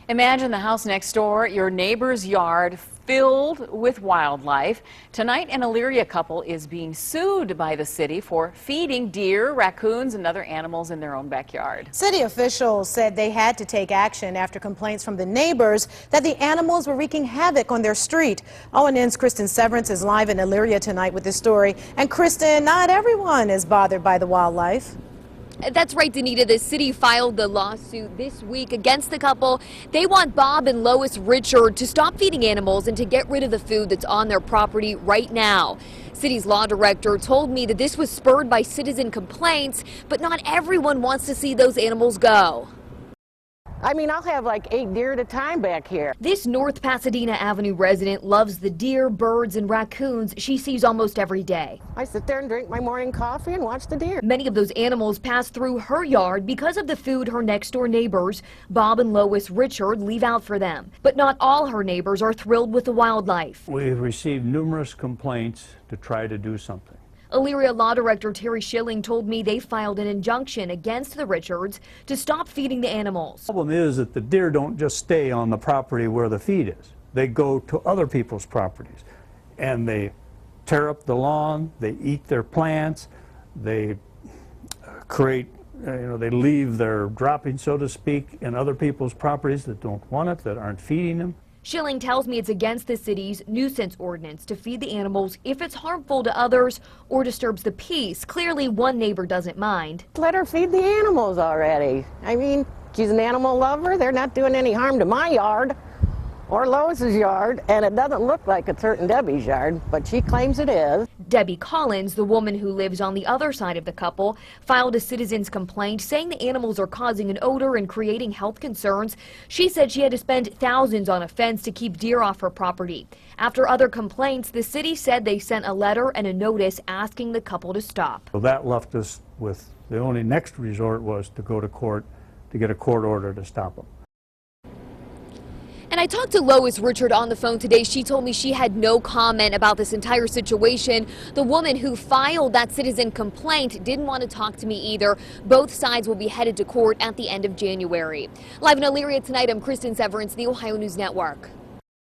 Imagine the house next door, your neighbor's yard filled with wildlife. Tonight, an Elyria couple is being sued by the city for feeding deer, raccoons, and other animals in their own backyard. City officials said they had to take action after complaints from the neighbors that the animals were wreaking havoc on their street. ONN's CRISTIN Severance is live in Elyria tonight with this story. And CRISTIN, not everyone is bothered by the wildlife. That's right, Danita. The city filed the lawsuit this week against the couple. They want Bob and Lois Richard to stop feeding animals and to get rid of the food that's on their property right now. City's law director told me that this was spurred by citizen complaints, but not everyone wants to see those animals go. I mean, I'll have like 8 deer at a time back here. This North Pasadena Avenue resident loves the deer, birds, and raccoons she sees almost every day. I sit there and drink my morning coffee and watch the deer. Many of those animals pass through her yard because of the food her next-door neighbors, Bob and Lois Richard, leave out for them. But not all her neighbors are thrilled with the wildlife. We've received numerous complaints to try to do something. Elyria Law Director SHILLING told me they filed an injunction against the Richards to stop feeding the animals. The problem is that the deer don't just stay on the property where the feed is. They go to other people's properties and they tear up the lawn, they eat their plants, they create, they leave their droppings, so to speak, in other people's properties that don't want it, that aren't feeding them. SHILLING tells me it's against the city's nuisance ordinance to feed the animals if it's harmful to others or disturbs the peace. Clearly, one neighbor doesn't mind. Let her feed the animals already. I mean, she's an animal lover. They're not doing any harm to my yard or Lois's yard, and it doesn't look like it's hurting Debbie's yard, but she claims it is. Debbie Collins, the woman who lives on the other side of the couple, filed a citizen's complaint saying the animals are causing an odor and creating health concerns. She said she had to spend thousands on a fence to keep deer off her property. After other complaints, the city said they sent a letter and a notice asking the couple to stop. So that left us with the only next resort was to go to court to get a court order to stop them. And I talked to Lois Richard on the phone today. She told me she had no comment about this entire situation. The woman who filed that citizen complaint didn't want to talk to me either. Both sides will be headed to court at the end of January. Live in Elyria tonight, I'm CRISTIN Severance, the Ohio News Network.